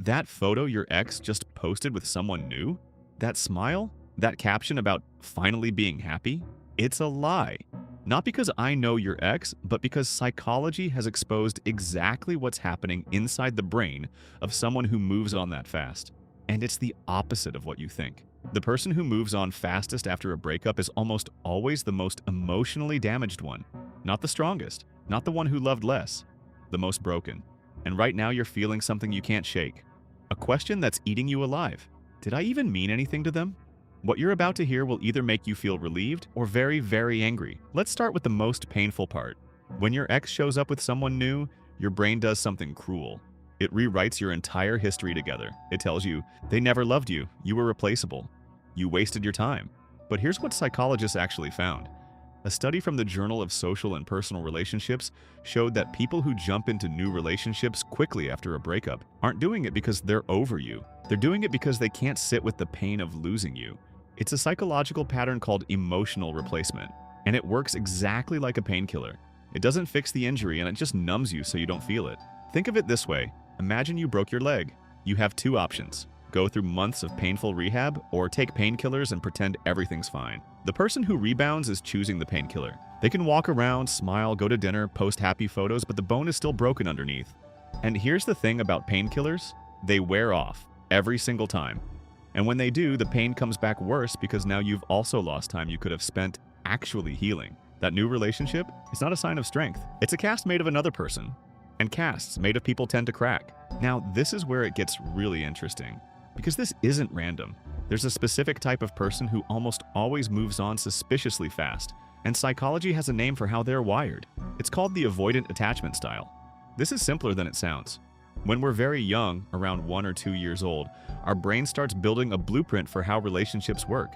That photo your ex just posted with someone new? That smile? That caption about finally being happy? It's a lie. Not because I know your ex, but because psychology has exposed exactly what's happening inside the brain of someone who moves on that fast. And it's the opposite of what you think. The person who moves on fastest after a breakup is almost always the most emotionally damaged one. Not the strongest, not the one who loved less, the most broken. And right now you're feeling something you can't shake. A question that's eating you alive. Did I even mean anything to them? What you're about to hear will either make you feel relieved or very, very angry. Let's start with the most painful part. When your ex shows up with someone new, your brain does something cruel. It rewrites your entire history together. It tells you, they never loved you, you were replaceable, you wasted your time. But here's what psychologists actually found. A study from the Journal of Social and Personal Relationships showed that people who jump into new relationships quickly after a breakup aren't doing it because they're over you. They're doing it because they can't sit with the pain of losing you. It's a psychological pattern called emotional replacement, and it works exactly like a painkiller. It doesn't fix the injury and it just numbs you so you don't feel it. Think of it this way. Imagine you broke your leg. You have two options. Go through months of painful rehab or take painkillers and pretend everything's fine. The person who rebounds is choosing the painkiller. They can walk around, smile, go to dinner, post happy photos, but the bone is still broken underneath. And here's the thing about painkillers. They wear off every single time. And when they do, the pain comes back worse because now you've also lost time you could have spent actually healing. That new relationship is not a sign of strength. It's a cast made of another person. And casts made of people tend to crack. Now, this is where it gets really interesting. Because this isn't random. There's a specific type of person who almost always moves on suspiciously fast. And psychology has a name for how they're wired. It's called the avoidant attachment style. This is simpler than it sounds. When we're very young, around 1 or 2 years old, our brain starts building a blueprint for how relationships work.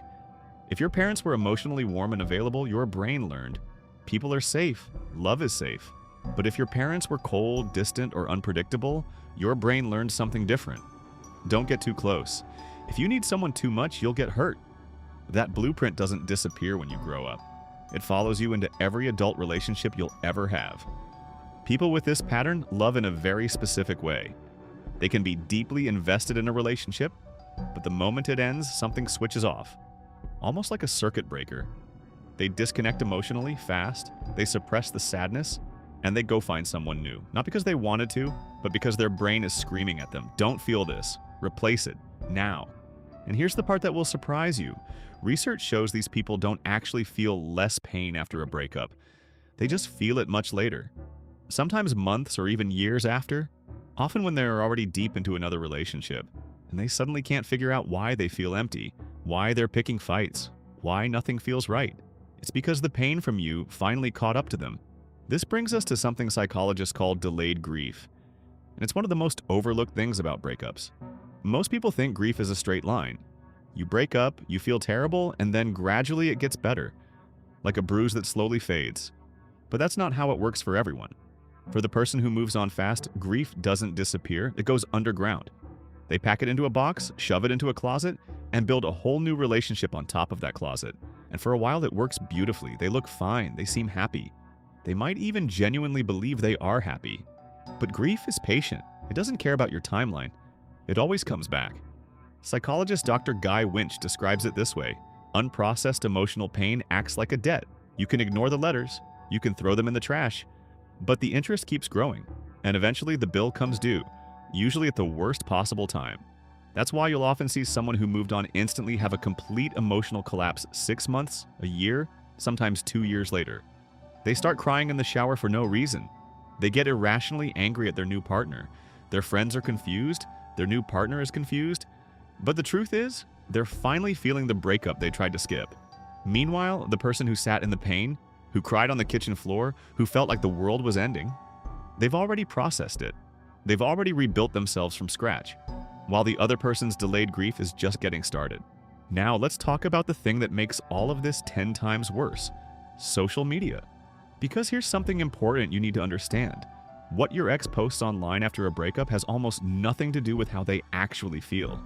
If your parents were emotionally warm and available, your brain learned. People are safe. Love is safe. But if your parents were cold, distant, or unpredictable, your brain learned something different. Don't get too close. If you need someone too much, you'll get hurt. That blueprint doesn't disappear when you grow up. It follows you into every adult relationship you'll ever have. People with this pattern love in a very specific way. They can be deeply invested in a relationship, but the moment it ends, something switches off. Almost like a circuit breaker. They disconnect emotionally, fast, they suppress the sadness, and they go find someone new. Not because they wanted to, but because their brain is screaming at them. Don't feel this. Replace it. Now. And here's the part that will surprise you. Research shows these people don't actually feel less pain after a breakup. They just feel it much later. Sometimes months or even years after, often when they're already deep into another relationship, and they suddenly can't figure out why they feel empty, why they're picking fights, why nothing feels right. It's because the pain from you finally caught up to them. This brings us to something psychologists call delayed grief. And it's one of the most overlooked things about breakups. Most people think grief is a straight line. You break up, you feel terrible, and then gradually it gets better, like a bruise that slowly fades. But that's not how it works for everyone. For the person who moves on fast, grief doesn't disappear, it goes underground. They pack it into a box, shove it into a closet, and build a whole new relationship on top of that closet. And for a while it works beautifully, they look fine, they seem happy. They might even genuinely believe they are happy. But grief is patient. It doesn't care about your timeline. It always comes back. Psychologist Dr. Guy Winch describes it this way. Unprocessed emotional pain acts like a debt. You can ignore the letters, you can throw them in the trash, but the interest keeps growing, and eventually the bill comes due, usually at the worst possible time. That's why you'll often see someone who moved on instantly have a complete emotional collapse 6 months, a year, sometimes 2 years later. They start crying in the shower for no reason. They get irrationally angry at their new partner. Their friends are confused, their new partner is confused, but the truth is, they're finally feeling the breakup they tried to skip. Meanwhile, the person who sat in the pain, who cried on the kitchen floor, who felt like the world was ending, they've already processed it. They've already rebuilt themselves from scratch, while the other person's delayed grief is just getting started. Now let's talk about the thing that makes all of this 10 times worse: social media. Because here's something important you need to understand. What your ex posts online after a breakup has almost nothing to do with how they actually feel.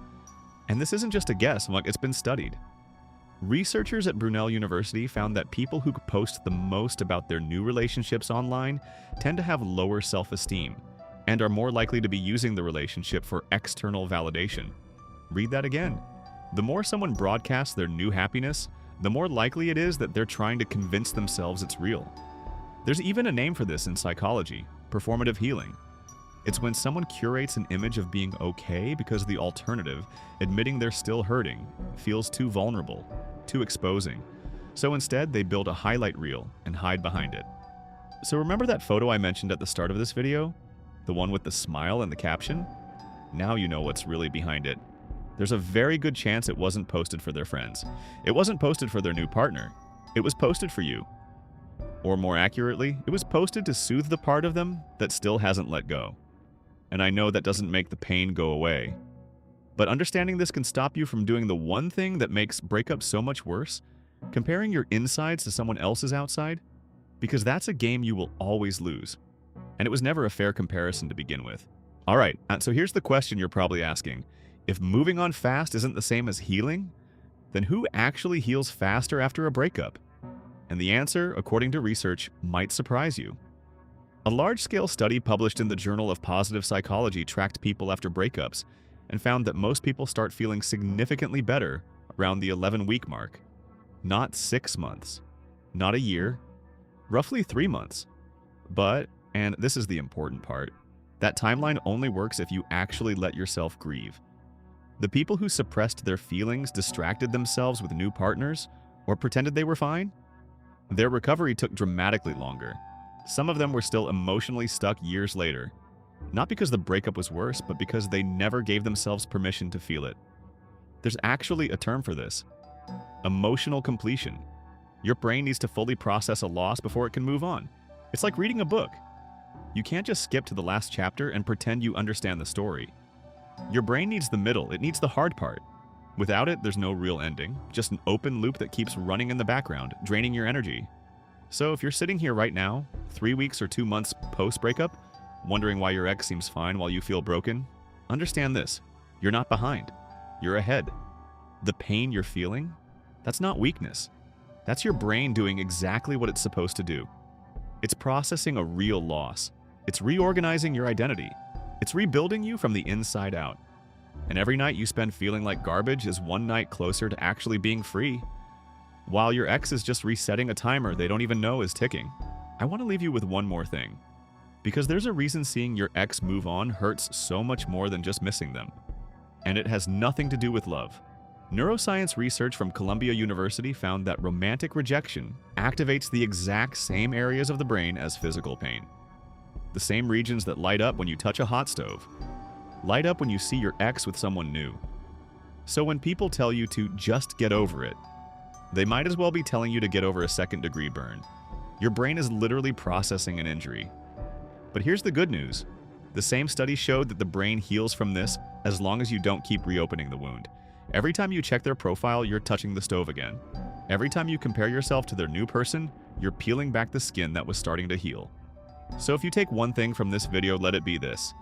And this isn't just a guess, it's been studied. Researchers at Brunel University found that people who post the most about their new relationships online tend to have lower self-esteem. and are more likely to be using the relationship for external validation. Read that again. The more someone broadcasts their new happiness, the more likely it is that they're trying to convince themselves it's real. There's even a name for this in psychology: performative healing. It's when someone curates an image of being okay because the alternative, admitting they're still hurting, feels too vulnerable, too exposing. So instead, they build a highlight reel and hide behind it. So remember that photo I mentioned at the start of this video? The one with the smile and the caption? Now you know what's really behind it. There's a very good chance it wasn't posted for their friends. It wasn't posted for their new partner. It was posted for you. Or more accurately, it was posted to soothe the part of them that still hasn't let go. And I know that doesn't make the pain go away. But understanding this can stop you from doing the one thing that makes breakups so much worse: comparing your insides to someone else's outside, because that's a game you will always lose. And it was never a fair comparison to begin with. All right, so here's the question you're probably asking. If moving on fast isn't the same as healing, then who actually heals faster after a breakup? And the answer, according to research, might surprise you. A large-scale study published in the Journal of Positive Psychology tracked people after breakups and found that most people start feeling significantly better around the 11-week mark. Not 6 months, not a year, roughly 3 months. But, and this is the important part, that timeline only works if you actually let yourself grieve. The people who suppressed their feelings, distracted themselves with new partners, or pretended they were fine, their recovery took dramatically longer. Some of them were still emotionally stuck years later, not because the breakup was worse, but because they never gave themselves permission to feel it. There's actually a term for this: emotional completion. Your brain needs to fully process a loss before it can move on. It's like reading a book. You can't just skip to the last chapter and pretend you understand the story. Your brain needs the middle, it needs the hard part. Without it, there's no real ending, just an open loop that keeps running in the background, draining your energy. So if you're sitting here right now, 3 weeks or 2 months post-breakup, wondering why your ex seems fine while you feel broken, understand this: you're not behind, you're ahead. The pain you're feeling, that's not weakness. That's your brain doing exactly what it's supposed to do. It's processing a real loss. It's reorganizing your identity. It's rebuilding you from the inside out. And every night you spend feeling like garbage is one night closer to actually being free, while your ex is just resetting a timer they don't even know is ticking. I want to leave you with one more thing, because there's a reason seeing your ex move on hurts so much more than just missing them. And it has nothing to do with love. Neuroscience research from Columbia University found that romantic rejection activates the exact same areas of the brain as physical pain. The same regions that light up when you touch a hot stove light up when you see your ex with someone new. So when people tell you to just get over it, they might as well be telling you to get over a second-degree burn. Your brain is literally processing an injury. But here's the good news. The same study showed that the brain heals from this as long as you don't keep reopening the wound. Every time you check their profile, you're touching the stove again. Every time you compare yourself to their new person, you're peeling back the skin that was starting to heal. So if you take one thing from this video, let it be this: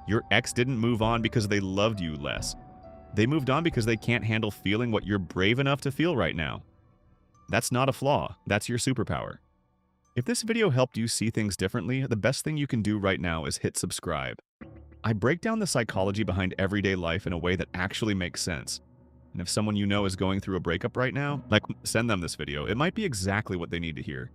your ex didn't move on because they loved you less. They moved on because they can't handle feeling what you're brave enough to feel right now. That's not a flaw, that's your superpower. If this video helped you see things differently, the best thing you can do right now is hit subscribe. I break down the psychology behind everyday life in a way that actually makes sense. And if someone you know is going through a breakup right now, send them this video. It might be exactly what they need to hear.